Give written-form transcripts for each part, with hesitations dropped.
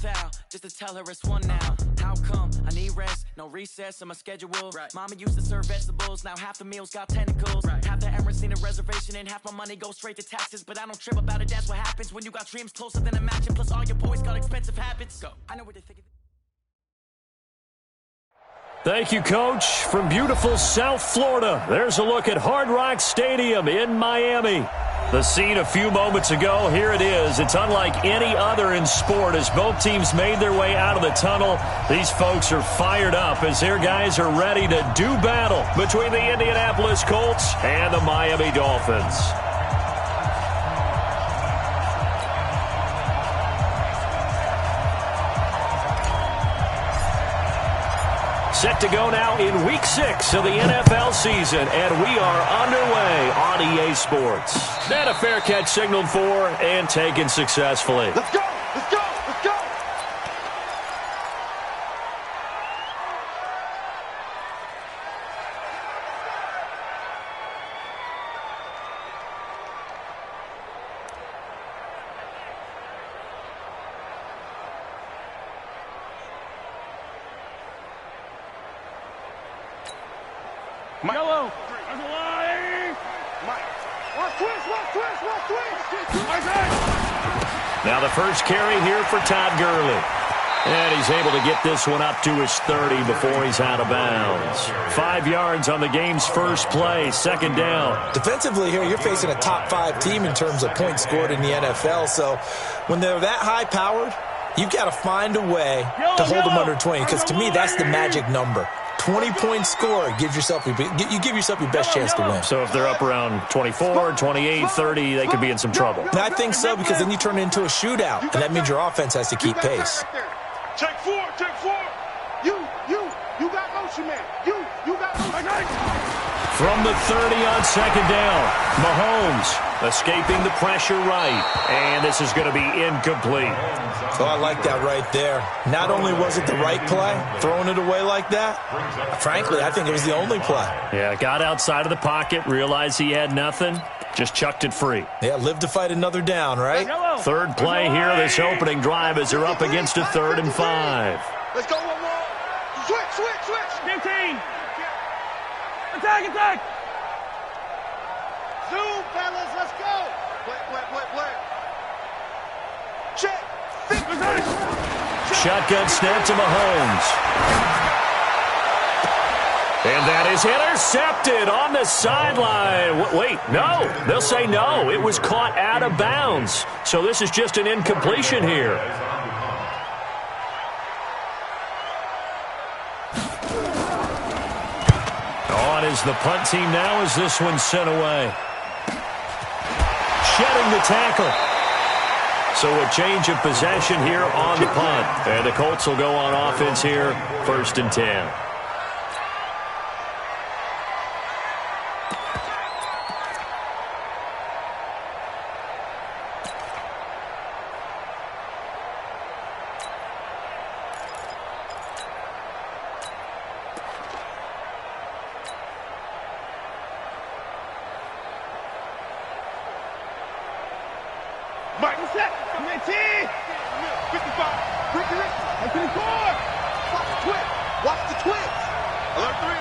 foul, just to tell her it's one now. How come? I need rest, no recess in my schedule. Mama used to serve vegetables, now half the meals got tentacles. Half the Emirates need a reservation and half my money goes straight to taxes. But I don't trip about it, that's what happens when you got dreams closer than a match. And plus all your boys got expensive habits. Go. I know what they think. Thank you, Coach. From beautiful South Florida, there's a look at Hard Rock Stadium in Miami. The scene a few moments ago, here it is. It's unlike any other in sport as both teams made their way out of the tunnel. These folks are fired up as their guys are ready to do battle between the Indianapolis Colts and the Miami Dolphins. Set to go now in Week 6 of the NFL season, and we are underway on EA Sports. Then a fair catch signaled for and taken successfully. Let's go! Let's go! Let's go! Yellow. There's a line. Watch twist. Now the first carry here for Todd Gurley. And he's able to get this one up to his 30 before he's out of bounds. 5 yards on the game's first play, second down. Defensively here, you're facing a top 5 team in terms of points scored in the NFL. So when they're that high-powered, you've got to find a way to hold them under 20. Because to me, that's the magic number. 20-point score, you give yourself your best chance to win. So if they're up around 24, 28, 30, they could be in some trouble. And I think so, because then you turn it into a shootout, and that means your offense has to keep pace. Check four. You got motion, man. You got motion. From the 30 on second down, Mahomes escaping the pressure right, and this is going to be incomplete. So I like that right there. Not only was it the right play, throwing it away like that, frankly, I think it was the only play. Yeah, got outside of the pocket, realized he had nothing, just chucked it free. Yeah, live to fight another down, right? Third play here, this opening drive as they're up against a 3rd and 5. Let's go one more. Switch. 15. Attack. Zoom, fellas, let's go. Wait. Check. Shotgun snap to Mahomes. And that is intercepted on the sideline. Wait, no. They'll say no. It was caught out of bounds. So this is just an incompletion here. On is the punt team now as this one's sent away. Shedding the tackle. So a change of possession here on the punt. And the Colts will go on offense here, 1st and 10. Mike, what's that? Come in, 10. 55. Ricky. Open the door. Watch the twist. Alert 3.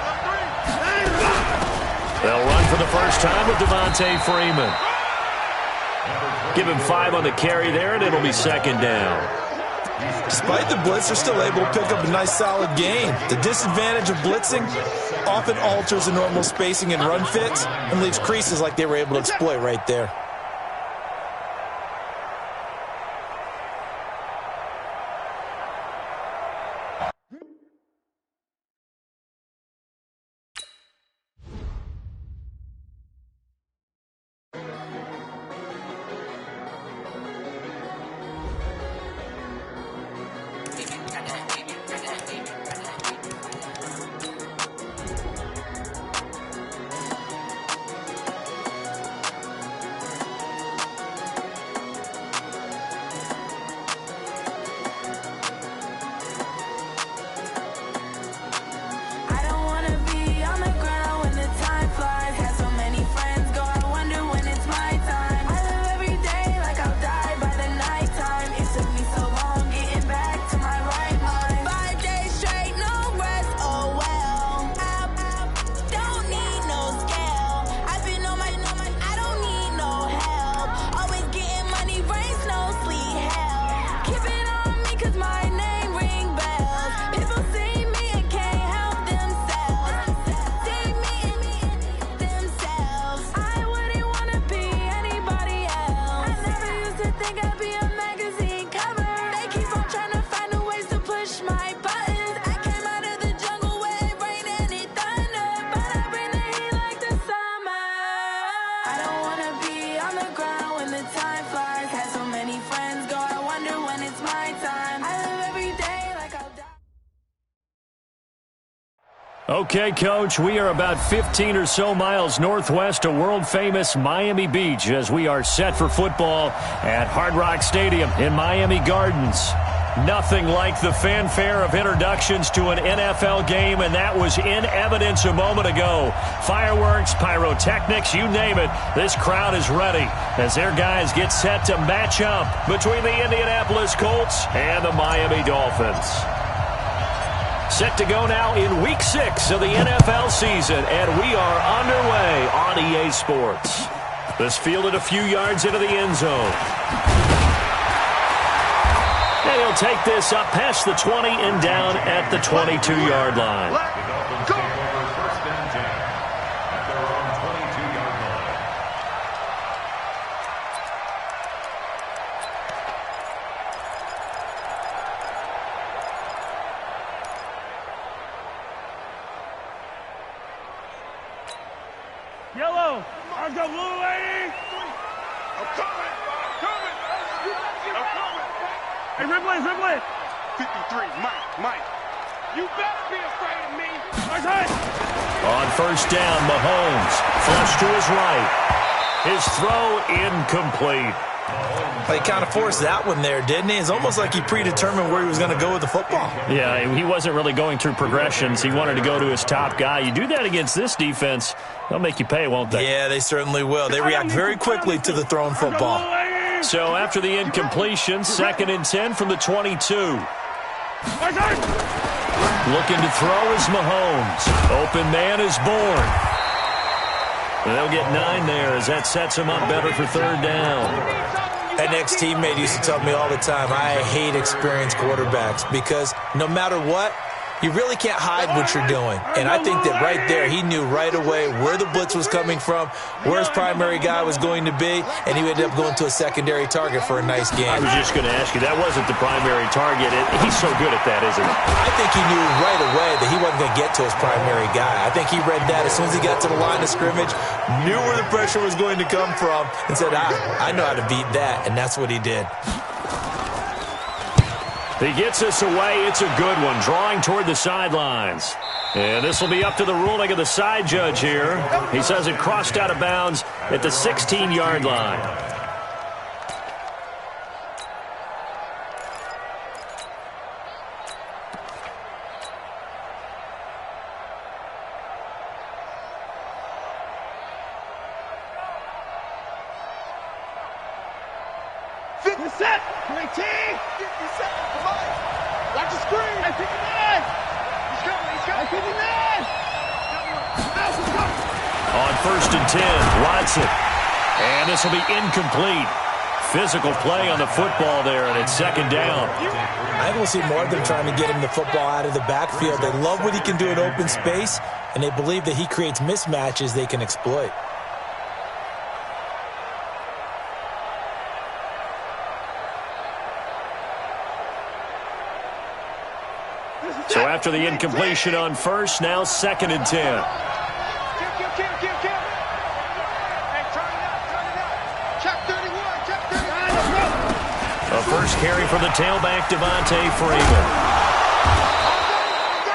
They'll run for the first time with Devontae Freeman. Give him 5 on the carry there, and it'll be 2nd down. Despite the blitz, they're still able to pick up a nice, solid gain. The disadvantage of blitzing often alters the normal spacing and run fits and leaves creases like they were able to exploit right there. Okay, Coach, we are about 15 or so miles northwest of world-famous Miami Beach as we are set for football at Hard Rock Stadium in Miami Gardens. Nothing like the fanfare of introductions to an NFL game, and that was in evidence a moment ago. Fireworks, pyrotechnics, you name it. This crowd is ready as their guys get set to match up between the Indianapolis Colts and the Miami Dolphins. Set to go now in Week 6 of the NFL season, and we are underway on EA Sports. This fielded a few yards into the end zone. And he'll take this up past the 20 and down at the 22-yard line. Yellow. Let's go, blue lady. I'm coming. I'm coming. Hey, Ripley. 53, Mike. You better be afraid of me. Nice hit. On first down, Mahomes flush to his right. His throw incomplete. He kind of forced that one there, didn't he? It's almost like he predetermined where he was going to go with the football. Yeah, he wasn't really going through progressions. He wanted to go to his top guy. You do that against this defense, they'll make you pay, won't they? Yeah, they certainly will. They react very quickly to the thrown football. So after the incompletion, 2nd and 10 from the 22. Looking to throw is Mahomes. Open man is born. And they'll get 9 there as that sets him up better for 3rd down. An ex-teammate used to tell me all the time, I hate experienced quarterbacks because no matter what, you really can't hide what you're doing. And I think that right there, he knew right away where the blitz was coming from, where his primary guy was going to be, and he ended up going to a secondary target for a nice game. I was just going to ask you, that wasn't the primary target. He's so good at that, isn't he? I think he knew right away that he wasn't going to get to his primary guy. I think he read that as soon as he got to the line of scrimmage, knew where the pressure was going to come from, and said, I know how to beat that, and that's what he did. He gets us away. It's a good one, drawing toward the sidelines. And this will be up to the ruling of the side judge here. He says it crossed out of bounds at the 16-yard line. Set. 20. 50 seconds. Come on. Watch the screen. 59. He's coming. 59. On 1st and 10, Watson. And this will be incomplete. Physical play on the football there, and it's 2nd down. I think we'll see more of them trying to get him the football out of the backfield. They love what he can do in open space, and they believe that he creates mismatches they can exploit. So after the incompletion on 1st, now 2nd and 10. Kill. Hey, turn it up. Check 31. A first carry for the tailback, Devontae Freeman.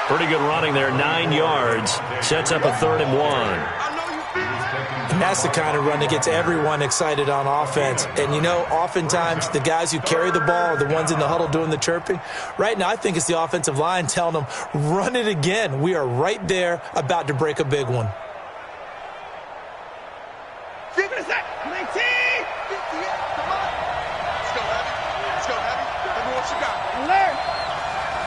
Pretty good running there, 9 yards. Sets up a 3rd and 1. And that's the kind of run that gets everyone excited on offense. And, you know, oftentimes the guys who carry the ball are the ones in the huddle doing the chirping. Right now, I think it's the offensive line telling them, run it again. We are right there about to break a big one. 50 seconds. 19. 58. Come on. Let's go, Heavy. Let me what you got. Alert.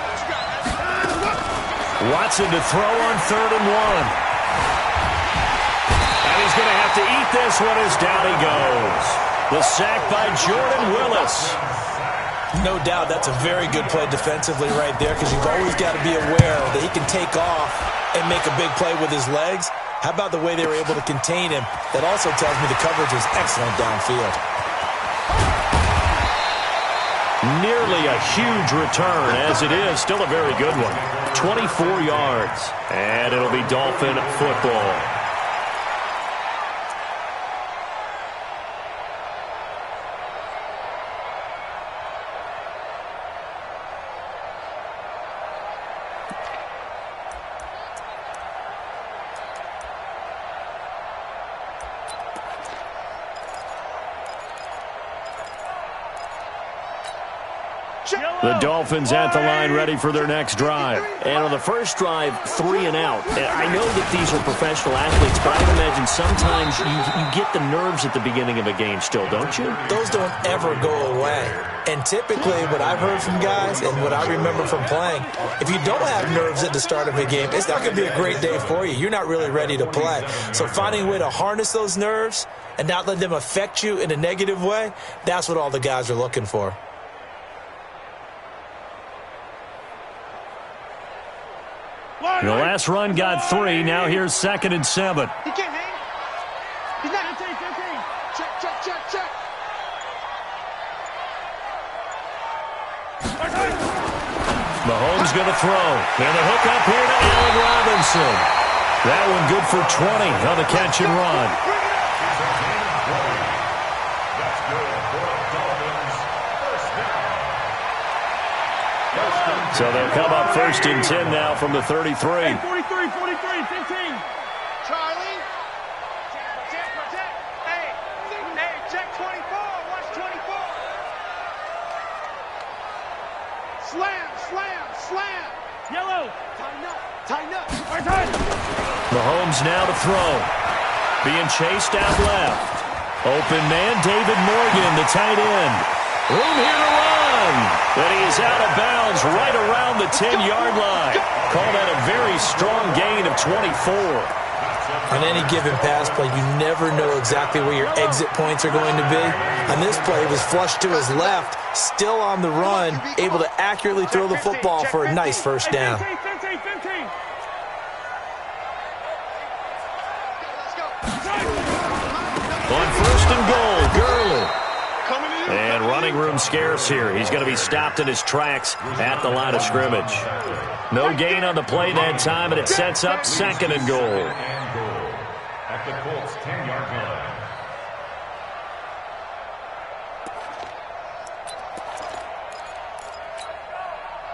What you got, Heavy? Watson to throw on 3rd and 1. And he's going to have to eat this one as down he goes. The sack by Jordan Willis. No doubt that's a very good play defensively right there because you've always got to be aware that he can take off and make a big play with his legs. How about the way they were able to contain him? That also tells me the coverage was excellent downfield. Nearly a huge return, as it is. Still a very good one. 24 yards. And it'll be Dolphin football. The Dolphins at the line ready for their next drive. And on the first drive, 3 and out. And I know that these are professional athletes, but I would imagine sometimes you get the nerves at the beginning of a game still, don't you? Those don't ever go away. And typically what I've heard from guys and what I remember from playing, if you don't have nerves at the start of a game, it's not going to be a great day for you. You're not really ready to play. So finding a way to harness those nerves and not let them affect you in a negative way, that's what all the guys are looking for. The last run got 3. Now here's 2nd and 7. He can't hang. He's not. 15. Check. Mahomes going to throw. And the hook up here to Allen Robinson. That one good for 20 on the catch and run. So they'll come up 1st and 10 now from the 33. 43, 15. Charlie. Protect. Hey, check 24. Watch 24. Slam. Yellow. Tighten up. Mahomes now to throw. Being chased out left. Open man, David Morgan, the tight end. Room here to run. But he is out of bounds right around the 10-yard line. Call that a very strong gain of 24. On any given pass play, you never know exactly where your exit points are going to be. On this play, he was flushed to his left, still on the run, able to accurately throw the football for a nice first down. 15. On 1st and goal, Gurley. And running room scarce here. He's going to be stopped in his tracks at the line of scrimmage. No gain on the play that time, and it sets up 2nd and goal. At the Colts 10-yard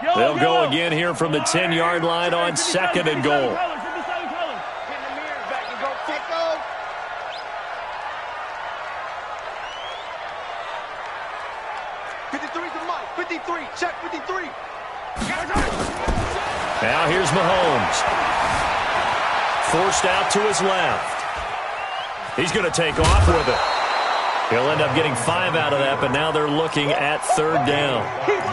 line. They'll go again here from the 10-yard line on 2nd and goal. Check 53. Now here's Mahomes. Forced out to his left. He's going to take off with it. He'll end up getting 5 out of that, but now they're looking at 3rd down.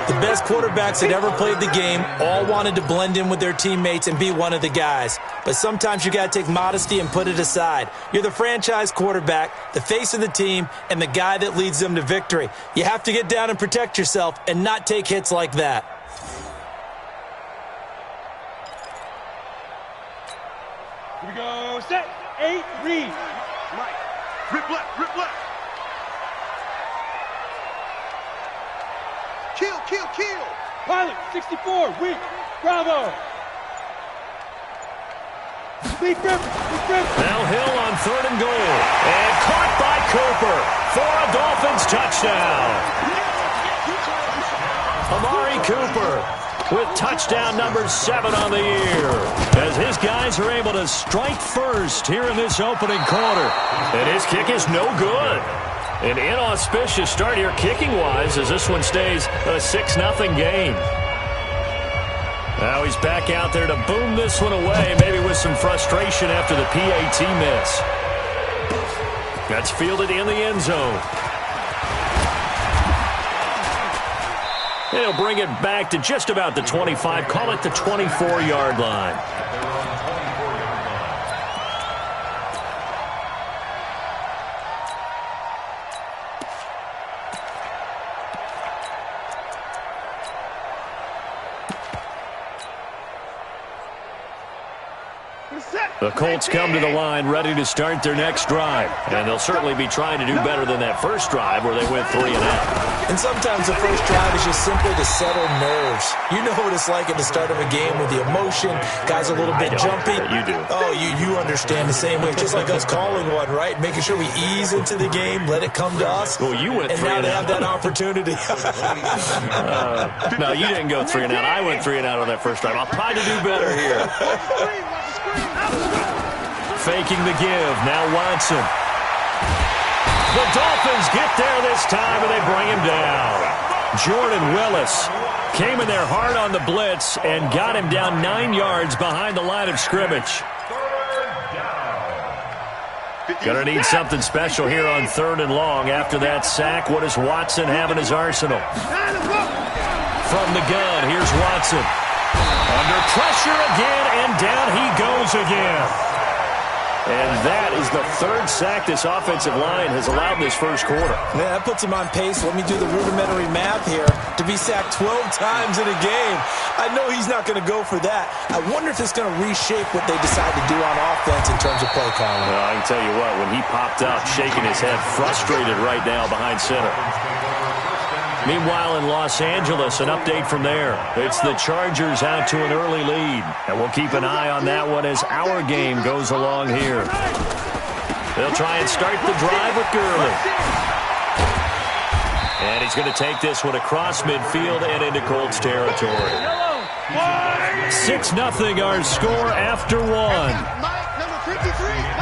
The best quarterbacks that ever played the game all wanted to blend in with their teammates and be one of the guys. But sometimes you got to take modesty and put it aside. You're the franchise quarterback, the face of the team, and the guy that leads them to victory. You have to get down and protect yourself and not take hits like that. Here we go. Set. 8. Read. Right. Rip left. Kill. Pilot. 64. Weak. Bravo. Deep grip. Now Hill on 3rd and goal. And caught by Cooper for a Dolphins touchdown. Amari Cooper with touchdown number 7 on the year, as his guys are able to strike first here in this opening quarter. And his kick is no good. An inauspicious start here kicking-wise as this one stays a 6-0 game. Now he's back out there to boom this one away, maybe with some frustration after the PAT miss. That's fielded in the end zone. He'll bring it back to just about the 25, call it the 24-yard line. The Colts come to the line ready to start their next drive. And they'll certainly be trying to do better than that first drive where they went 3 and out. And sometimes the first drive is just simply to settle nerves. You know what it's like at the start of a game with the emotion. Guys are a little bit jumpy. You do. Oh, you understand the same way. Just like us calling one, right? Making sure we ease into the game, let it come to us. Well, you went 3 and out. And now they have out. that opportunity. No, you didn't go 3 and out. I went 3 and out on that first drive. I'll try to do better here. Faking the give. Now Watson. The Dolphins get there this time, and they bring him down. Jordan Willis came in there hard on the blitz and got him down 9 yards behind the line of scrimmage. Gonna need something special here on 3rd and long. After that sack, what does Watson have in his arsenal? From the gun, here's Watson. Under pressure again, and down he goes again. And that is the 3rd sack this offensive line has allowed this first quarter. Man, that puts him on pace. Let me do the rudimentary math here. To be sacked 12 times in a game, I know he's not going to go for that. I wonder if it's going to reshape what they decide to do on offense in terms of play calling. Well, I can tell you what, when he popped up, shaking his head, frustrated right now behind center. Meanwhile, in Los Angeles, an update from there. It's the Chargers out to an early lead. And we'll keep an eye on that one as our game goes along here. They'll try and start the drive with Gurley. And he's going to take this one across midfield and into Colts territory. 6-0 our score after one. Number 53.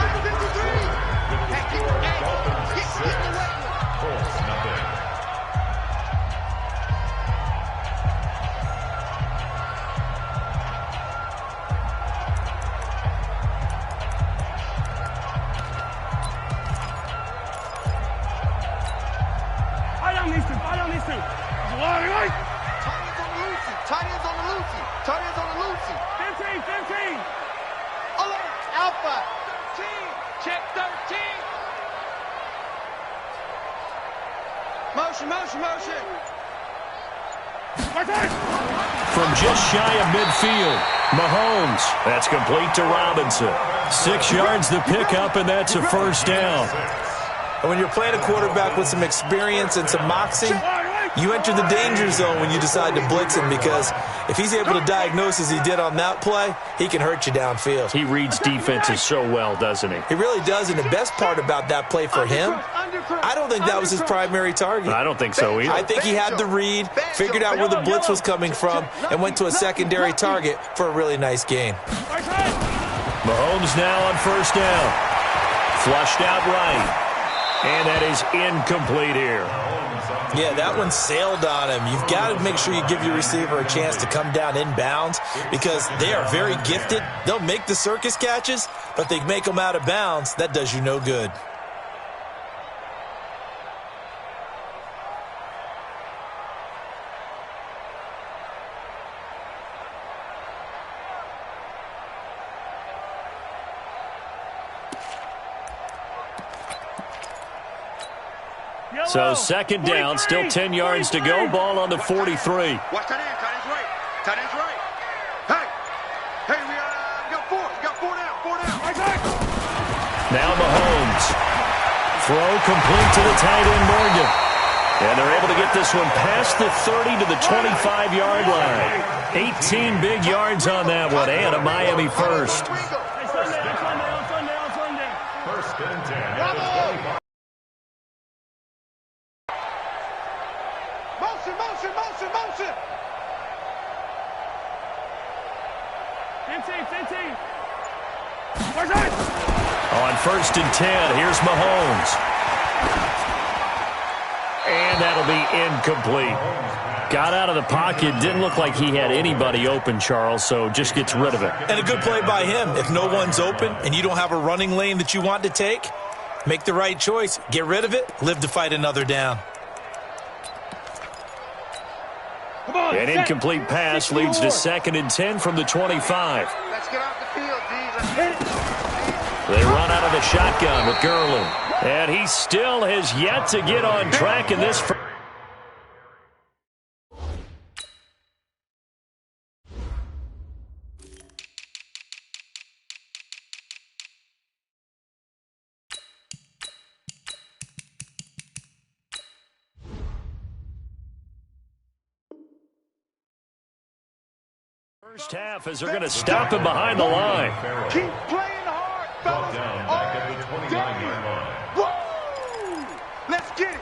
Tight ends on the loosey. 15. Alert. Alpha. 13. Check 13. Motion. From just shy of midfield, Mahomes. That's complete to Robinson. 6 yards the pickup, and that's a first down. And when you're playing a quarterback with some experience and some moxie, you enter the danger zone when you decide to blitz him, because if he's able to diagnose as he did on that play, he can hurt you downfield. He reads defenses so well, doesn't he? He really does, and the best part about that play for him, I don't think that was his primary target. I don't think so either. I think he had the read, figured out where the blitz was coming from, and went to a secondary target for a really nice gain. Mahomes now on first down. Flushed out right. And that is incomplete here. Yeah, that one sailed on him. You've got to make sure you give your receiver a chance to come down inbounds, because they are very gifted. They'll make the circus catches, but they make them out of bounds. That does you no good. So second down, still 10 yards to go. Ball on the 43. Watch tight end. Tight end's right. Hey, we got four. We got four down. Now Mahomes. Throw complete to the tight end, Morgan. And they're able to get this one past the 30 to the 25-yard line. 18 big yards on that one, and a Miami first. Sunday. First and 10. Motion. 15. On first and 10, here's Mahomes. And that'll be incomplete. Got out of the pocket, didn't look like he had anybody open, Charles, so just gets rid of it. And a good play by him. If no one's open and you don't have a running lane that you want to take, make the right choice. Get rid of it, live to fight another down. An incomplete pass leads to 2nd and 10 from the 25. Let's get off the field, D. They run out of the shotgun with Gurley. And he still has yet to get on track in this. First half as they're going to stop him behind the line. Keep playing hard, fellas. Down back at the 29-yard line. Woo! Let's get it.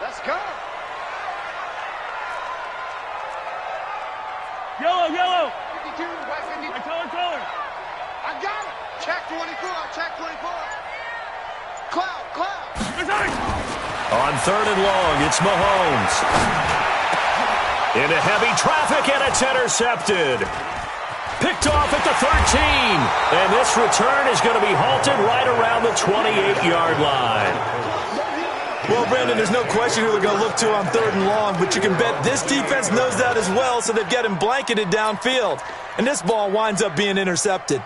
Let's go. Yellow. 52, white 52. Color. I got it. Check 24. Check 24. Cloud. On 3rd and long, it's Mahomes. Into heavy traffic, and it's intercepted. Picked off at the 13. And this return is going to be halted right around the 28-yard line. Well, Brandon, there's no question who they're going to look to on 3rd and long, but you can bet this defense knows that as well, so they've got him blanketed downfield. And this ball winds up being intercepted.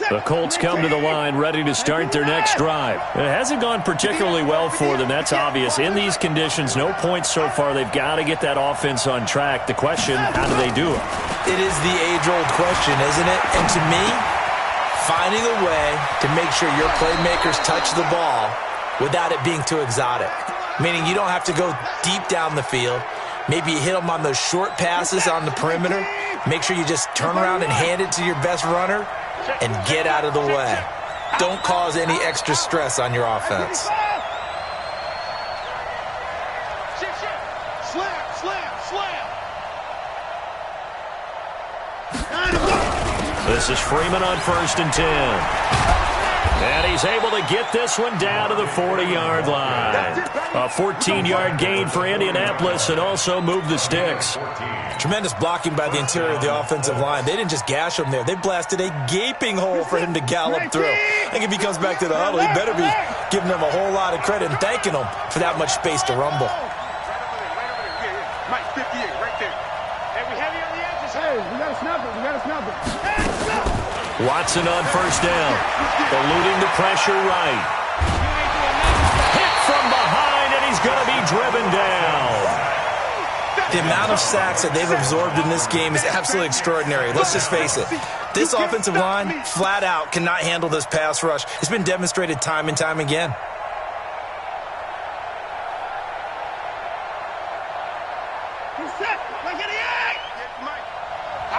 The Colts come to the line ready to start their next drive. It hasn't gone particularly well for them, that's obvious. In these conditions, no points so far. They've got to get that offense on track. The question, how do they do it? It is the age-old question, isn't it? And to me, finding a way to make sure your playmakers touch the ball without it being too exotic. Meaning you don't have to go deep down the field. Maybe you hit them on those short passes on the perimeter. Make sure you just turn around and hand it to your best runner and get out of the way. Don't cause any extra stress on your offense. This is Freeman on 1st and 10. And he's able to get this one down to the 40-yard line. A 14-yard gain for Indianapolis and also move the sticks. Tremendous blocking by the interior of the offensive line. They didn't just gash him there. They blasted a gaping hole for him to gallop through. I think if he comes back to the huddle, he better be giving them a whole lot of credit and thanking them for that much space to rumble. Mike, 58, right there. Hey, we heavy on the edges. Hey, we got to snap it. Watson on 1st down. Eluding the pressure right. Hit from behind, and he's going to be driven down. The amount of sacks that they've absorbed in this game is absolutely extraordinary. Let's just face it. This offensive line, flat out, cannot handle this pass rush. It's been demonstrated time and time again.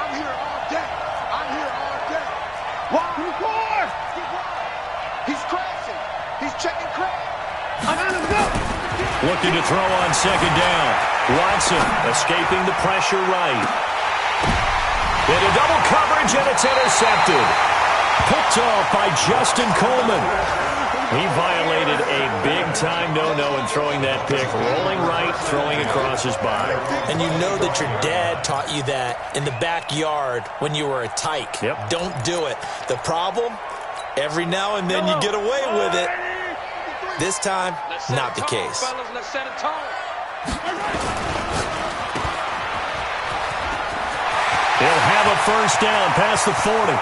I'm here all day. He's crashing. He's checking crash. Looking to throw on 2nd down. Watson escaping the pressure right. Into double coverage, and it's intercepted. Picked off by Justin Coleman. He violated a big-time no-no in throwing that pick. Rolling right, throwing across his body. And you know that your dad taught you that in the backyard when you were a tyke. Yep. Don't do it. The problem, every now and then you get away with it. This time, not the case. He'll have a 1st down past the 40.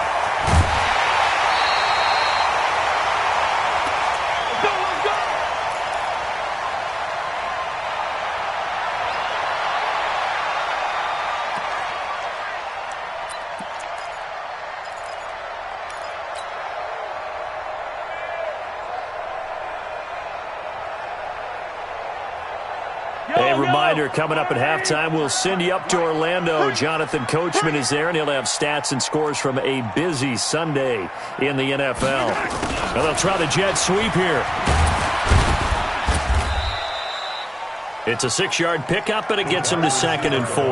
A reminder, coming up at halftime, we'll send you up to Orlando. Jonathan Coachman is there, and he'll have stats and scores from a busy Sunday in the NFL. Well, they'll try the jet sweep here. It's a 6-yard pickup, and it gets him to 2nd and 4.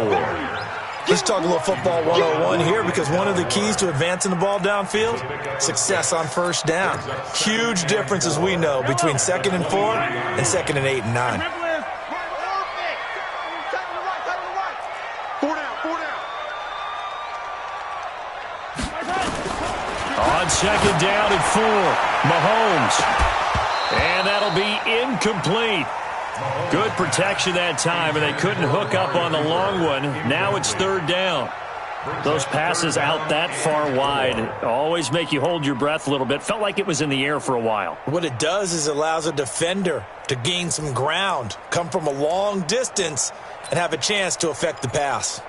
Let's talk a little football 101 here, because one of the keys to advancing the ball downfield, success on 1st down. Huge difference, as we know, between 2nd and 4 and 2nd and 8 and 9. On 2nd down and 4, Mahomes. And that'll be incomplete. Good protection that time, and they couldn't hook up on the long one. Now it's 3rd down. Those passes out that far wide always make you hold your breath a little bit. Felt like it was in the air for a while. What it does is it allows a defender to gain some ground, come from a long distance, and have a chance to affect the pass.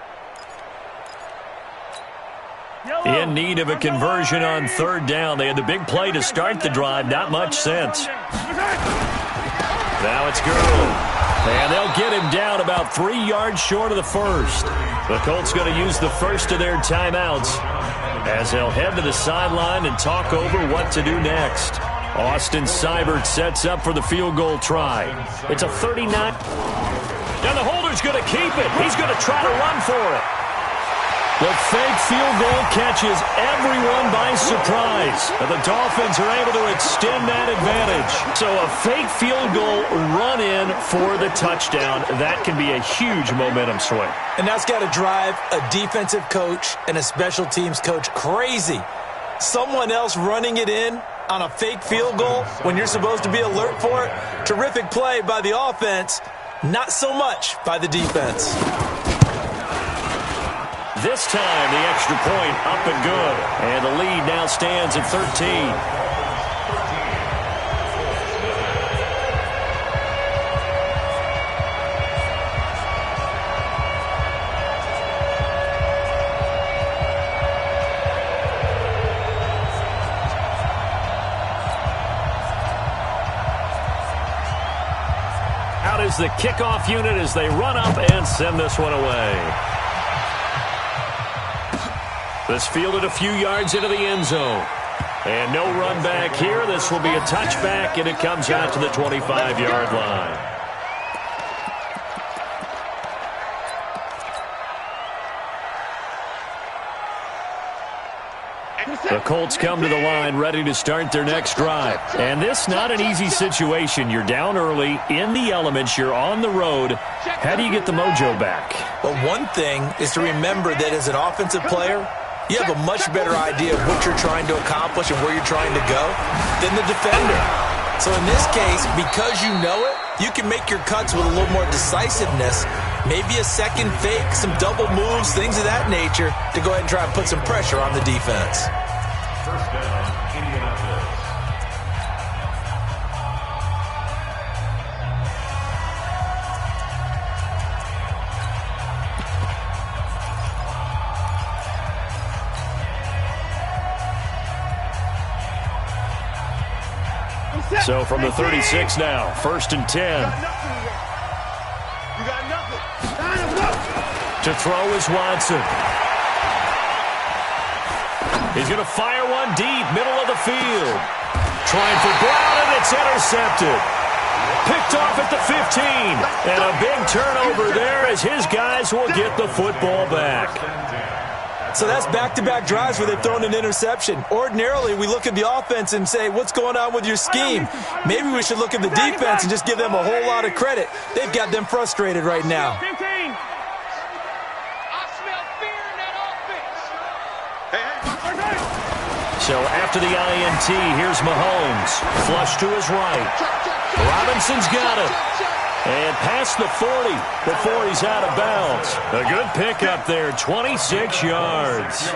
In need of a conversion on 3rd down. They had the big play to start the drive. Not much sense. Now it's Gurley. And they'll get him down about 3 yards short of the first. The Colts going to use the first of their timeouts as they'll head to the sideline and talk over what to do next. Austin Seibert sets up for the field goal try. It's a 39. And the holder's going to keep it. He's going to try to run for it. The fake field goal catches everyone by surprise. And the Dolphins are able to extend that advantage. So a fake field goal run in for the touchdown. That can be a huge momentum swing. And that's got to drive a defensive coach and a special teams coach crazy. Someone else running it in on a fake field goal when you're supposed to be alert for it. Terrific play by the offense. Not so much by the defense. This time, the extra point up and good. And the lead now stands at 13. Out is the kickoff unit as they run up and send this one away. This fielded a few yards into the end zone. And no run back here. This will be a touchback, and it comes out to the 25-yard line. The Colts come to the line ready to start their next drive. And this not an easy situation. You're down early, in the elements, you're on the road. How do you get the mojo back? Well, one thing is to remember that as an offensive player, you have a much better idea of what you're trying to accomplish and where you're trying to go than the defender. So in this case, because you know it, you can make your cuts with a little more decisiveness, maybe a second fake, some double moves, things of that nature, to go ahead and try and put some pressure on the defense. First down, Indianapolis. So from the 36 now, 1st and 10. You got nothing. To throw is Watson. He's going to fire one deep, middle of the field. Trying for Brown, and it's intercepted. Picked off at the 15. And a big turnover there as his guys will get the football back. So that's back-to-back drives where they've thrown an interception. Ordinarily, we look at the offense and say, what's going on with your scheme? Maybe we should look at the defense and just give them a whole lot of credit. They've got them frustrated right now. 15. I smell fear in that offense. So after the INT, here's Mahomes. Flush to his right. Robinson's got it. And past the 40 before he's out of bounds. A good pickup there, 26 yards.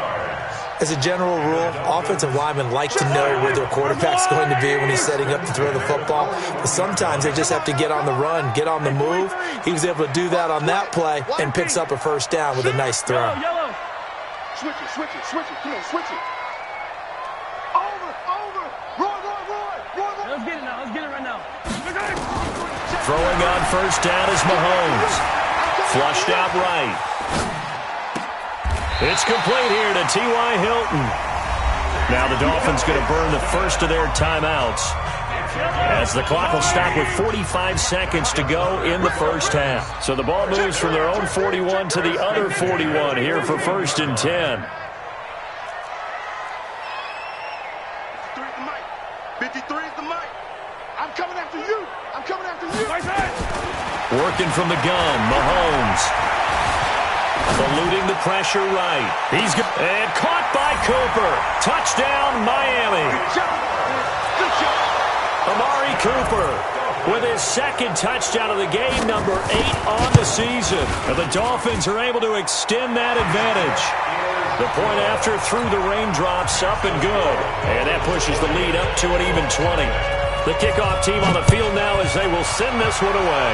As a general rule, offensive linemen like to know where their quarterback's going to be when he's setting up to throw the football. But sometimes they just have to get on the run, get on the move. He was able to do that on that play and picks up a first down with a nice throw. Yellow. Switch it. Come on, switch it. Over. Roy. Let's get it now. Let's get it right now. Throwing on first down is Mahomes. Flushed out right. It's complete here to T.Y. Hilton. Now the Dolphins going to burn the first of their timeouts, as the clock will stop with 45 seconds to go in the first half. So the ball moves from their own 41 to the other 41 here for 1st and 10. 53 is the mic. I'm coming after you. Working from the gun, Mahomes. Eluding the pressure right. And caught by Cooper. Touchdown, Miami. Good job. Amari Cooper with his second touchdown of the game, number 8 on the season. And the Dolphins are able to extend that advantage. The point after through the raindrops, up and good. And that pushes the lead up to an even 20. The kickoff team on the field now as they will send this one away.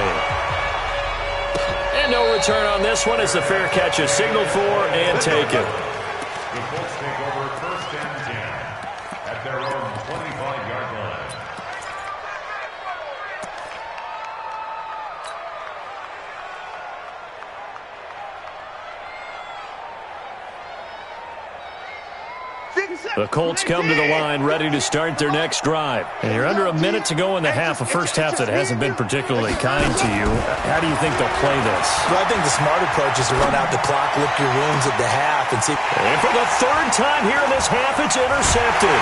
And no return on this one as the fair catch is signaled for and taken. The Colts take over 1st and 10 at their own 25-yard line. The Colts come to the line ready to start their next drive. And you're under a minute to go in the half, a first half that hasn't been particularly kind to you. How do you think they'll play this? Well, I think the smart approach is to run out the clock, lick your wounds at the half, and see. And for the third time here in this half, it's intercepted.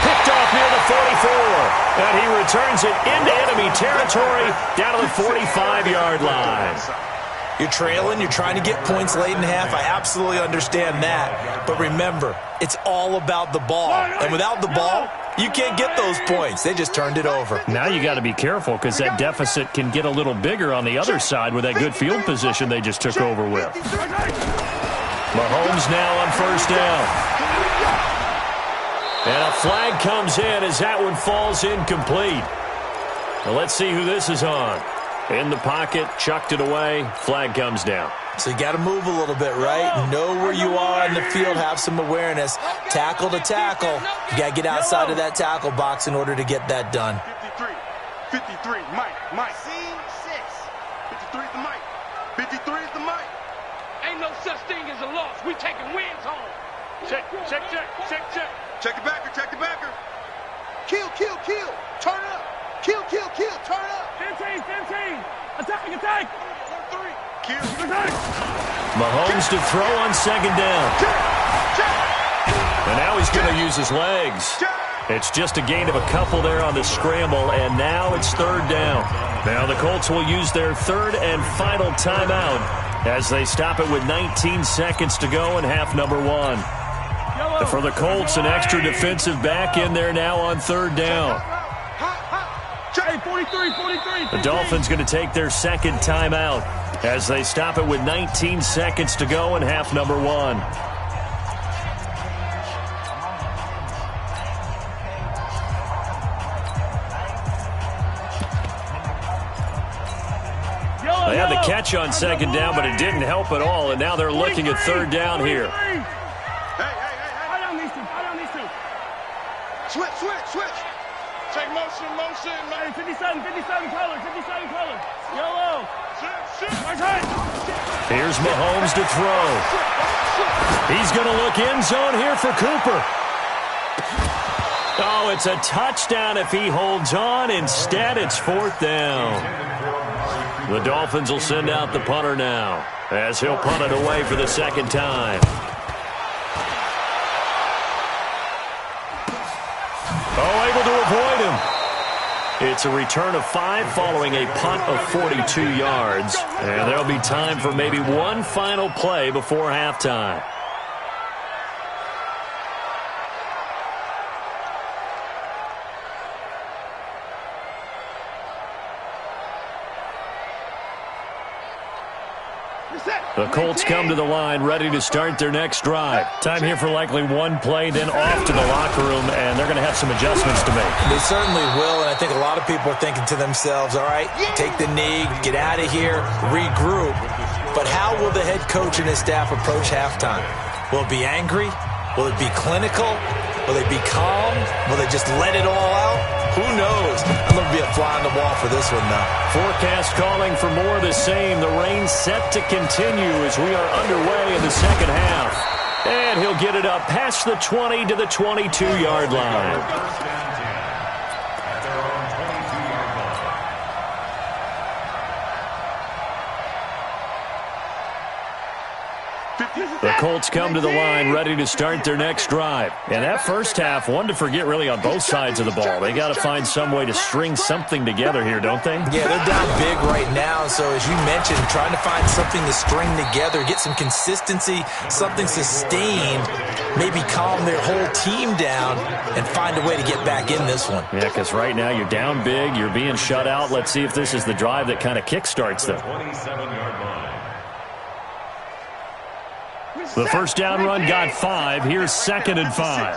Picked off near the 44. And he returns it into enemy territory down to the 45-yard line. You're trailing. You're trying to get points late in half. I absolutely understand that. But remember, it's all about the ball. And without the ball, you can't get those points. They just turned it over. Now you got to be careful because that deficit can get a little bigger on the other side with that good field position they just took over with. Mahomes now on first down. And a flag comes in as that one falls incomplete. Well, let's see who this is on. In the pocket, chucked it away, flag comes down. So you got to move a little bit, right? Know where you are in the field, have some awareness. Tackle to tackle. You got to get outside of that tackle box in order to get that done. 53, Mike. Scene 6. 53 is the Mike. 53 is the Mike. Ain't no such thing as a loss. We taking wins home. Check. Check the backer. Kill. Turn up. Kill. Turn up. 15. Attack. 3. Kill. Mahomes to throw on second down. And now he's going to use his legs. It's just a gain of a couple there on the scramble, and now it's third down. Now the Colts will use their third and final timeout as they stop it with 19 seconds to go in half number one. For the Colts, an extra defensive back in there now on third down. 43. The Dolphins going to take their second timeout as they stop it with 19 seconds to go in half number one. They had the catch on second down, but it didn't help at all, and now they're looking at third down here. Hey. I don't need to. Switch. Take motion. Hey, 57 color. Yellow. Here's Mahomes to throw. He's going to look end zone here for Cooper. Oh, it's a touchdown if he holds on. Instead, it's fourth down. The Dolphins will send out the punter now as he'll punt it away for the second time. Oh, able to avoid him. It's a return of 5 following a punt of 42 yards. And there'll be time for maybe one final play before halftime. The Colts come to the line ready to start their next drive. Time here for likely one play, then off to the locker room, and they're going to have some adjustments to make. They certainly will, and I think a lot of people are thinking to themselves, all right, take the knee, get out of here, regroup. But how will the head coach and his staff approach halftime? Will it be angry? Will it be clinical? Will they be calm? Will they just let it all out? Who knows? I'm going to be a fly on the wall for this one, though. Forecast calling for more of the same. The rain set to continue as we are underway in the second half. And he'll get it up past the 20 to the 22-yard line. The Colts come to the line ready to start their next drive. And that first half, one to forget really on both sides of the ball. They got to find some way to string something together here, don't they? Yeah, they're down big right now. So as you mentioned, trying to find something to string together, get some consistency, something sustained, maybe calm their whole team down and find a way to get back in this one. Yeah, because right now you're down big, you're being shut out. Let's see if this is the drive that kind of kickstarts them. 27-yard line. The first down run got 5. Here's second and 5. I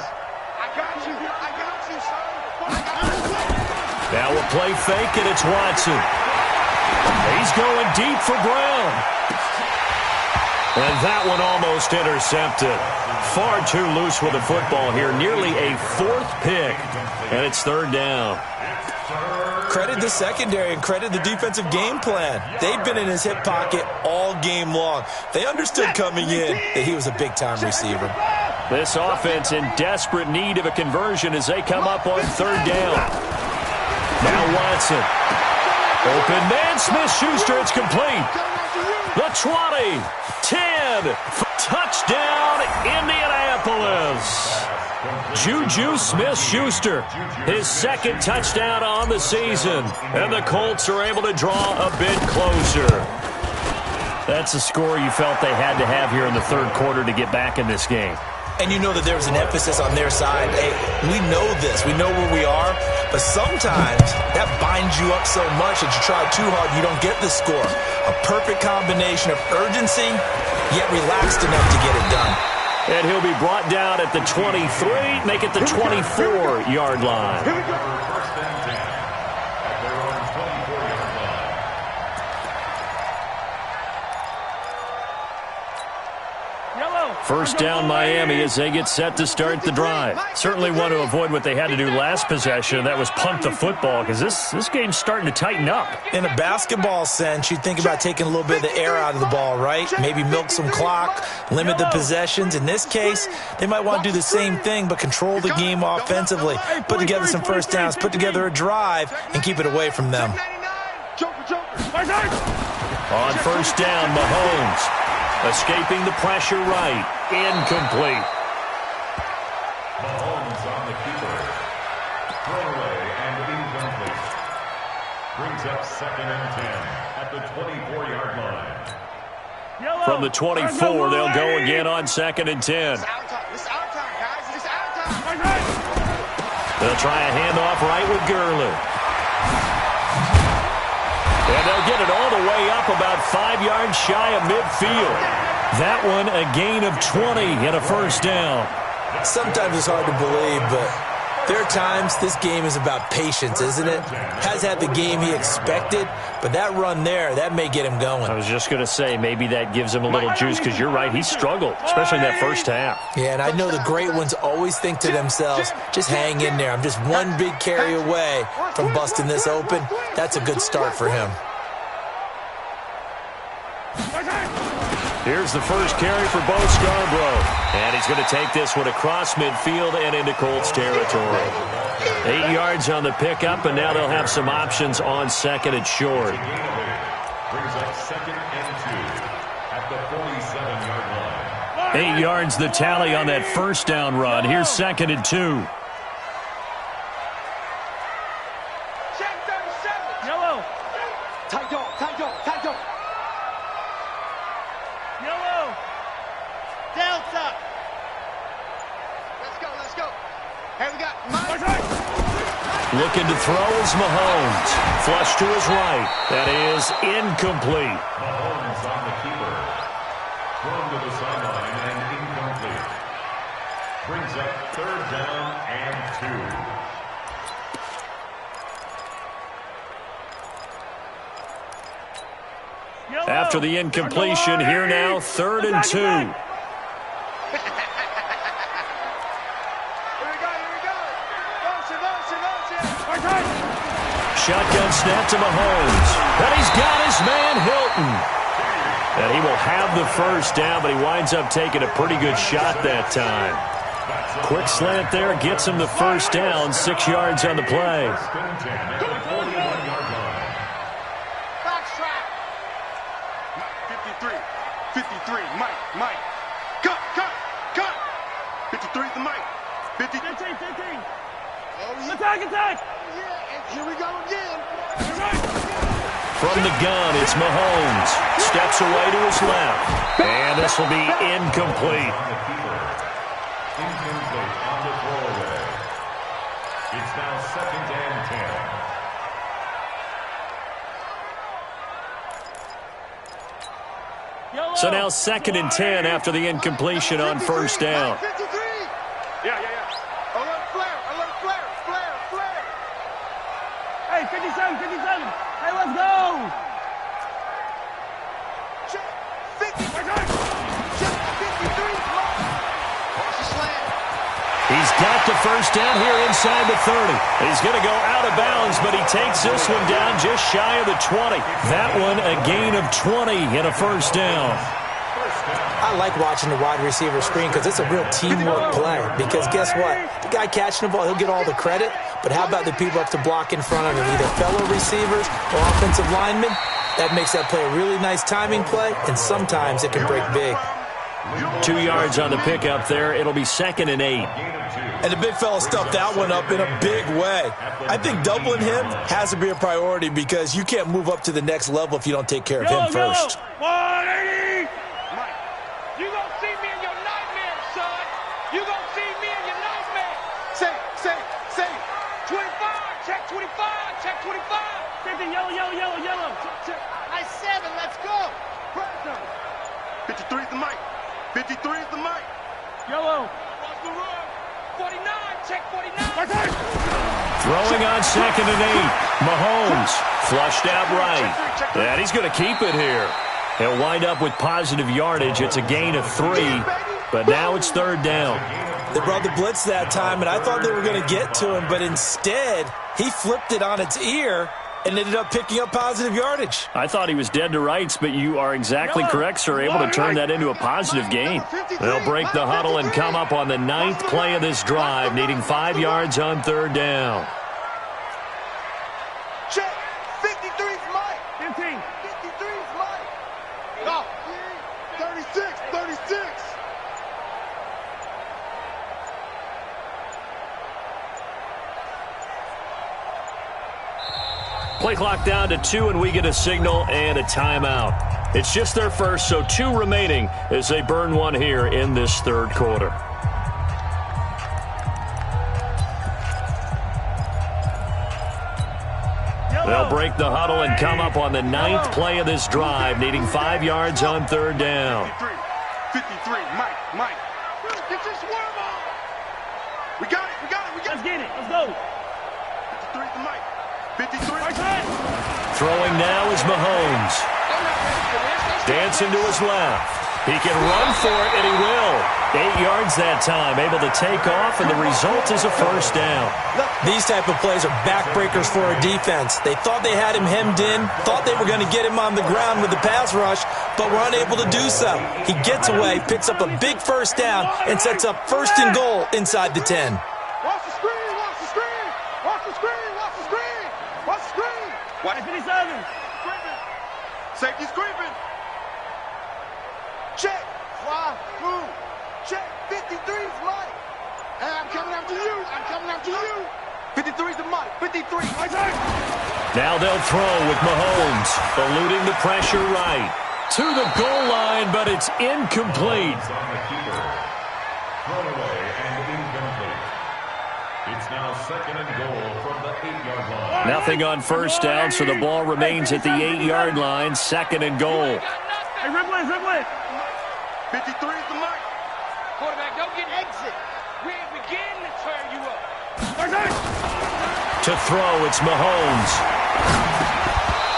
got you, son. Now a play fake, and it's Watson. He's going deep for Brown. And that one almost intercepted. Far too loose with the football here. Nearly a 4th pick. And it's third down. Credit the secondary and credit the defensive game plan. They've been in his hip pocket all game long. They understood coming in that he was a big-time receiver. This offense in desperate need of a conversion as they come up on third down. Now Watson. Open man, Smith-Schuster, it's complete. The 20, 10, touchdown, Indianapolis. Juju Smith-Schuster, his second touchdown on the season. And the Colts are able to draw a bit closer. That's a score you felt they had to have here in the third quarter to get back in this game. And you know that there's an emphasis on their side. Hey, we know this. We know where we are. But sometimes that binds you up so much that you try too hard, you don't get the score. A perfect combination of urgency, yet relaxed enough to get it done. And he'll be brought down at the 23, make it the 24-yard line. Here we go. First and 10 at their own 24-yard line. First down Miami as they get set to start the drive. Certainly want to avoid what they had to do last possession. That was punt the football because this game's starting to tighten up. In a basketball sense, you think about taking a little bit of the air out of the ball, right? Maybe milk some clock, limit the possessions. In this case, they might want to do the same thing but control the game offensively. Put together some first downs, put together a drive, and keep it away from them. On first down, Mahomes. Escaping the pressure right. Incomplete. Mahomes on the keeper. Thrown away and incomplete. Brings up second and 10 at the 24-yard line. From the 24, they'll go again on second and 10. It's our time. It's our time, guys. It's our time. They'll try a handoff right with Gurley. And they'll get it all the way up about 5 yards shy of midfield. That one a gain of 20 and a first down. Sometimes it's hard to believe, but there are times this game is about patience, isn't it? Has had the game he expected, but that run there, that may get him going. I was just going to say, maybe that gives him a little juice because you're right, he struggled, especially in that first half. Yeah, and I know the great ones always think to themselves, just hang in there. I'm just one big carry away from busting this open. That's a good start for him. Here's the first carry for Bo Scarborough. And he's going to take this one across midfield and into Colts territory. 8 yards on the pickup, and now they'll have some options on second and short. Brings up second and 2 at the 47-yard line. 8 yards the tally on that first down run. Here's second and 2. Check 37. Yellow. Tight dog, tight dog, tight dog. Yellow. Delta. Let's go. Hey, we got Mike. Looking to throw is Mahomes. Flush to his right. That is incomplete. Mahomes on the keeper. Thrown to the sideline and incomplete. Brings up third down and 2. After the incompletion, here now, third and 2. Here we go. Motion. Shotgun snap to Mahomes. And he's got his man Hilton. And he will have the first down, but he winds up taking a pretty good shot that time. Quick slant there, gets him the first down, 6 yards on the play. First and 10 at the 41-yard line. Backstrap. 53. Mike. Cut. 53 is the Mike. 15. Oh, yeah. Attack. Yeah, and here we go again. From the gun, it's Mahomes. Steps away to his left. And this will be incomplete. On the keeper. Incomplete on the throwaway. It's now second and 10. So now second and 10 after the incompletion on first down. 53. Yeah. Alert flare. Hey, 57. Hey, let's go. Check 50. Check 53. Watch the slant. He's got the first down here inside the 30. He's going to go out of bounds, but he takes this one down just shy of the 20. That one a gain of 20 and a first down. First down. I like watching the wide receiver screen because it's a real teamwork play. Because guess what? The guy catching the ball, he'll get all the credit. But how about the people up to block in front of him, either fellow receivers or offensive linemen? That makes that play a really nice timing play, and sometimes it can break big. 2 yards on the pickup there. It'll be 2nd and 8. And the big fella stuffed that one up in a big way. I think doubling him has to be a priority because you can't move up to the next level if you don't take care of him first. 180! You gonna see me in your nightmare, son. You gonna see me in your nightmare. Say. 25, check 25, check 25. Same thing, yellow. Check. Nice 7, let's go. 53 is the mic. 53 is the mic. Yellow. Watch the run. 49, check 49. Throwing on 2nd and 8. Mahomes flushed out right. And he's going to keep it here. He'll wind up with positive yardage. It's a gain of 3, but now it's 3rd down. They brought the blitz that time, and I thought they were going to get to him, but instead he flipped it on its ear and ended up picking up positive yardage. I thought he was dead to rights, but you are exactly correct, sir. Able to turn that into a positive gain. They'll break the huddle and come up on the 9th play of this drive, needing 5 yards on 3rd down. Check. 53's Mike. 15. 53's Mike. No. 36. Play clock down to 2, and we get a signal and a timeout. It's just their first, so 2 remaining as they burn one here in this 3rd quarter. They'll break the huddle and come up on the 9th play of this drive, needing 5 yards on 3rd down. 53, Mike. Get your swerve on. We got it. Let's get it. Let's go. 53's the mic. 53. Throwing now is Mahomes. Dancing to his left. He can run for it, and he will. 8 yards that time, able to take off, and the result is a 1st down. These type of plays are backbreakers for a defense. They thought they had him hemmed in, thought they were going to get him on the ground with the pass rush, but were unable to do so. He gets away, picks up a big 1st down, and sets up 1st and goal inside the 10. Watch the screen. Watch 57. Safety's creeping. Check. Fly. Move. Check. 53's Mike. Hey, I'm coming after you. 53's the Mike. 53. Now they'll throw with Mahomes, eluding the pressure right. To the goal line, but it's incomplete. Thrown away and incomplete. It's now 2nd and goal from the 8-yard line. Nothing on 1st down, so the ball remains at the 8-yard line. 2nd and goal. Hey, rip it. 53's the mic. Quarterback, don't get exit. We ain't beginning to turn you up. To throw, it's Mahomes.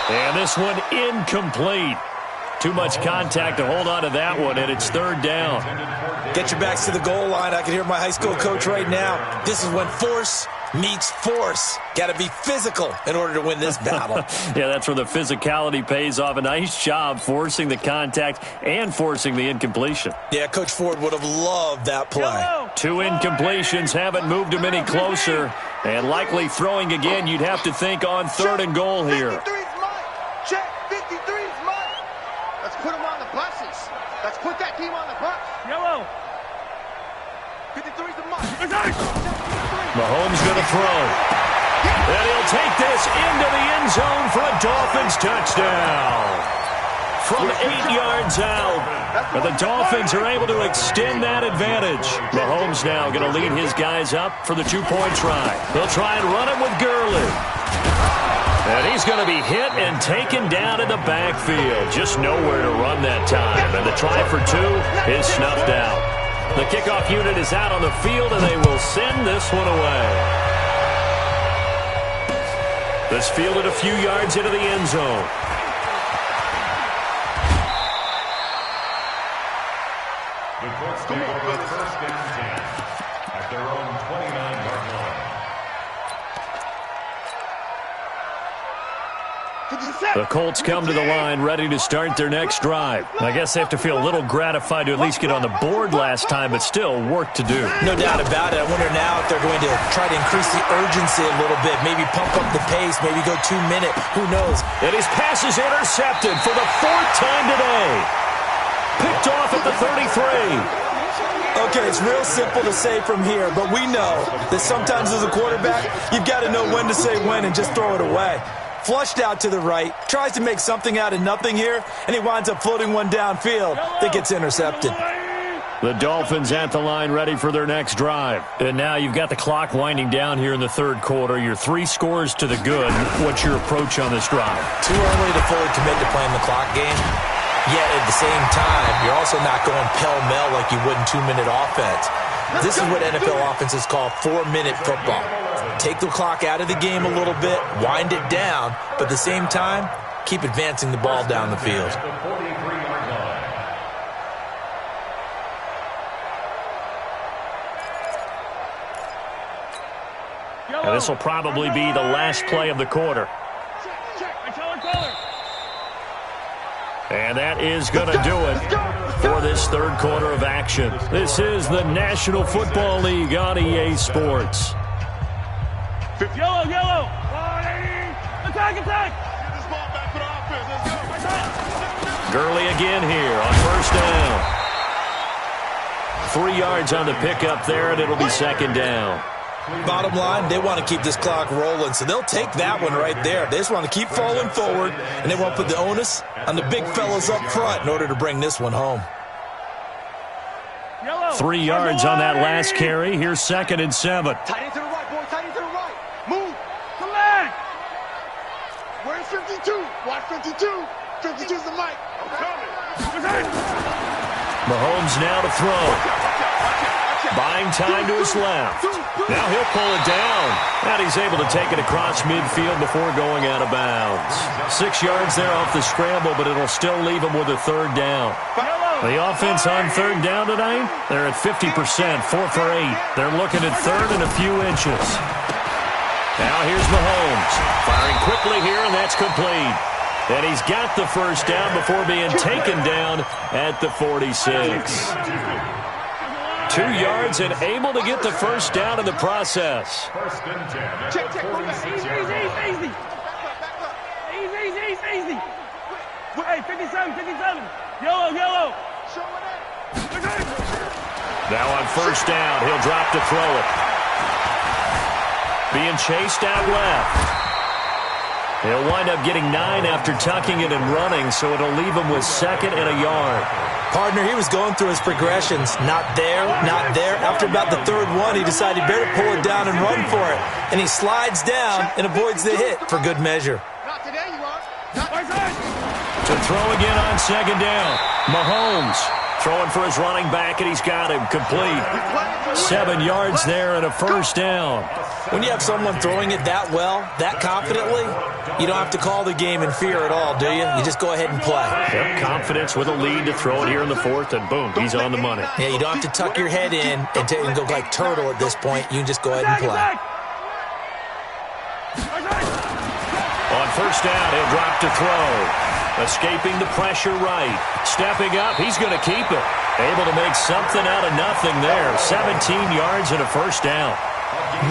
And this one incomplete. Too much contact to hold on to that one, and it's 3rd down. Get your backs to the goal line. I can hear my high school coach right now. This is when force meets force. Got to be physical in order to win this battle. Yeah, that's where the physicality pays off. A nice job forcing the contact and forcing the incompletion. Yeah, Coach Ford would have loved that play. 2 incompletions haven't moved him any closer. And likely throwing again, you'd have to think on 3rd and goal here. 53's Mike. Check. 53's Mike. Let's put him on the buses. Let's put that team on the bus. Yellow. 53's the Mike. Mahomes going to throw. And he'll take this into the end zone for a Dolphins touchdown. From 8 yards out. But the Dolphins are able to extend that advantage. Mahomes now going to lead his guys up for the 2-point try. They'll try and run it with Gurley. And he's going to be hit and taken down in the backfield. Just nowhere to run that time. And the try for 2 is snuffed out. The kickoff unit is out on the field, and they will send this one away. This fielded a few yards into the end zone. The Colts take over 1st and 10 at their own 29-yard line. 57. The Colts come to the line ready to start their next drive. I guess they have to feel a little gratified to at least get on the board last time, but still work to do. No doubt about it. I wonder now if they're going to try to increase the urgency a little bit, maybe pump up the pace, maybe go 2 minute. Who knows? And his pass is intercepted for the 4th time today. Picked off at the 33. Okay, it's real simple to say from here, but we know that sometimes as a quarterback, you've got to know when to say when and just throw it away. Flushed out to the right, tries to make something out of nothing here, and he winds up floating one downfield that gets intercepted. The Dolphins at the line ready for their next drive. And now you've got the clock winding down here in the third quarter. You're 3 scores to the good. What's your approach on this drive? Too early to fully commit to playing the clock game. Yet at the same time, you're also not going pell-mell like you would in 2-minute offense. This is what NFL offenses call 4-minute football. Take the clock out of the game a little bit, wind it down, but at the same time, keep advancing the ball down the field. And this will probably be the last play of the quarter. And that is going to do it for this third quarter of action. This is the National Football League on EA Sports. Yellow, yellow. Attack, attack. Get this ball back for the offense. Gurley again here on first down. 3 yards on the pickup there, and it'll be second down. Bottom line, they want to keep this clock rolling, so they'll take that one right there. They just want to keep falling forward, and they won't put the onus on the big fellas up front in order to bring this one home. 3 yards on that last carry. Here's 2nd and 7. Tight end to the right, boy. Tight end to the right. Move. Collect. Where's 52? Watch 52. 52's the mic. I'm coming. Mahomes now to throw. Buying time to his left. Now he'll pull it down. And he's able to take it across midfield before going out of bounds. 6 yards there off the scramble, but it'll still leave him with a third down. The offense on third down tonight, they're at 50%, 4 for 8. They're looking at third and a few inches. Now here's Mahomes. Firing quickly here, and that's complete. And he's got the first down before being taken down at the 46. 2 yards and able to get the first down in the process. Check, check. Easy. Easy. Hey, 57. Yellow. Now on first down, he'll drop to throw it. Being chased out left. He'll wind up getting 9 after tucking it and running, so it'll leave him with 2nd and a yard. Partner, he was going through his progressions. Not there. After about the 3rd one, he decided he better pull it down and run for it. And he slides down and avoids the hit for good measure. Not today, you are. To throw again on 2nd down. Mahomes throwing for his running back, and he's got him complete. 7 yards there and a first down. When you have someone throwing it that well, that confidently, you don't have to call the game in fear at all, do you? You just go ahead and play. Yep, confidence with a lead to throw it here in the 4th, and boom, he's on the money. Yeah, you don't have to tuck your head in and go like turtle at this point. You can just go ahead and play. On first down, he'll drop to throw. Escaping the pressure right. Stepping up, he's going to keep it. Able to make something out of nothing there. 17 yards and a first down.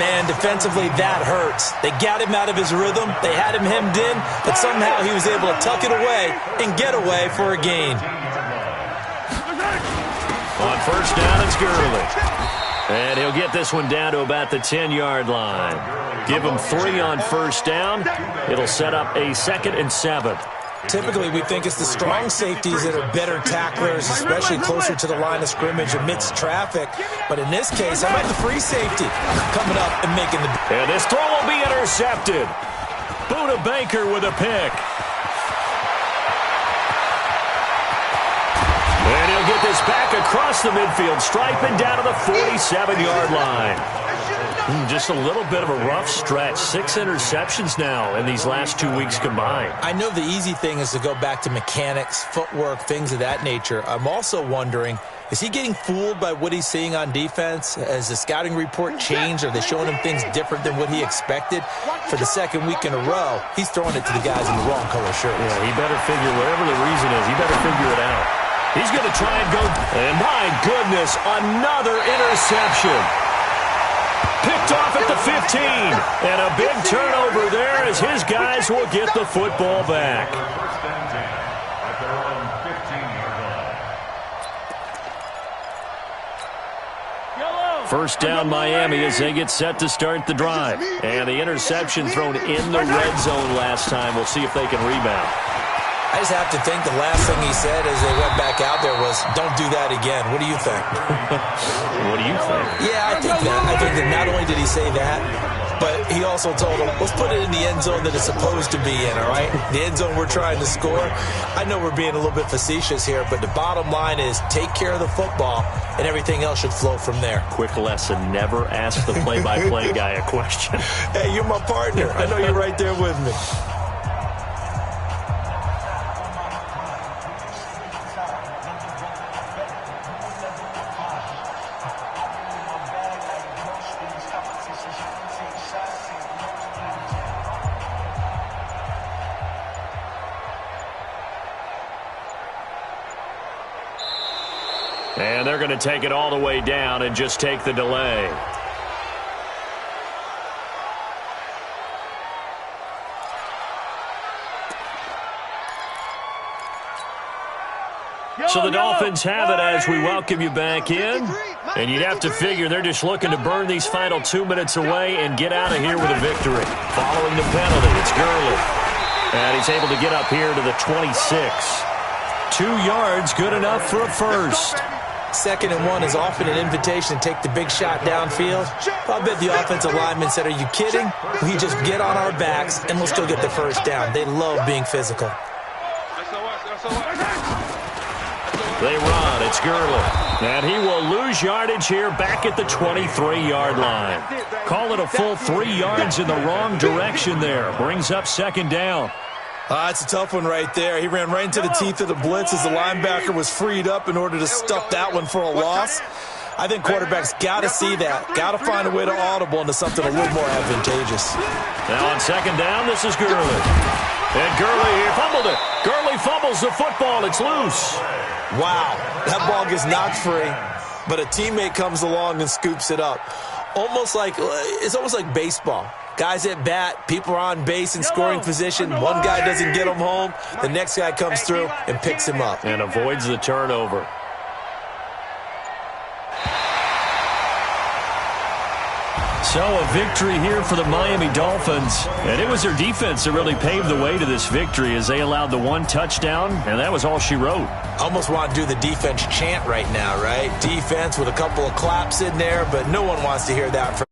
Man, defensively, that hurts. They got him out of his rhythm. They had him hemmed in, but somehow he was able to tuck it away and get away for a gain. On first down, it's Gurley. And he'll get this one down to about the 10-yard line. Give him 3 on first down. It'll set up a 2nd and 7. Typically, we think it's the strong safeties that are better tacklers, especially closer to the line of scrimmage amidst traffic. But in this case, how about the free safety coming up and making the... And this throw will be intercepted. Buda Baker with a pick. And he'll get this back across the midfield stripe and down to the 47-yard line. Just a little bit of a rough stretch. 6 interceptions now in these last 2 weeks combined. I know the easy thing is to go back to mechanics, footwork, things of that nature. I'm also wondering, is he getting fooled by what he's seeing on defense? Has the scouting report changed? Are they showing him things different than what he expected? For the second week in a row, he's throwing it to the guys in the wrong color shirts. Yeah, he better figure, whatever the reason is, he better figure it out. He's going to try and go, and my goodness, another interception. Picked off at the 15, and a big turnover there as his guys will get the football back. First and 10 at their own 15-yard line. First down Miami as they get set to start the drive. And the interception thrown in the red zone last time. We'll see if they can rebound. I just have to think the last thing he said as they went back out there was, don't do that again. What do you think? What do you think? Yeah, I think that. I think that not only did he say that, but he also told them, let's put it in the end zone that it's supposed to be in, all right? The end zone we're trying to score. I know we're being a little bit facetious here, but the bottom line is take care of the football, and everything else should flow from there. Quick lesson, never ask the play-by-play guy a question. Hey, you're my partner. I know you're right there with me. And they're going to take it all the way down and just take the delay. So the Dolphins have it as we welcome you back in. And you'd have to figure they're just looking to burn these final 2 minutes away and get out of here with a victory. Following the penalty, it's Gurley. And he's able to get up here to the 26. 2 yards, good enough for a first. 2nd and 1 is often an invitation to take the big shot downfield. I bet the offensive lineman said, are you kidding? We just get on our backs and we'll still get the first down. They love being physical. They run. It's Gurley. And he will lose yardage here back at the 23-yard line. Call it a full 3 yards in the wrong direction there. Brings up 2nd down. It's a tough one right there. He ran right into the teeth of the blitz as the linebacker was freed up in order to stuff that one for a loss. I think quarterbacks got to see that. Got to find a way to audible into something a little more advantageous. Now on 2nd down, this is Gurley. And Gurley here fumbled it. Gurley fumbles the football. It's loose. Wow, that ball gets knocked free, but a teammate comes along and scoops it up. It's almost like baseball. Guys at bat, people are on base in scoring position. One guy doesn't get him home. The next guy comes through and picks him up. And avoids the turnover. So a victory here for the Miami Dolphins. And it was their defense that really paved the way to this victory as they allowed the 1 touchdown, and that was all she wrote. Almost want to do the defense chant right now, right? Defense with a couple of claps in there, but no one wants to hear that from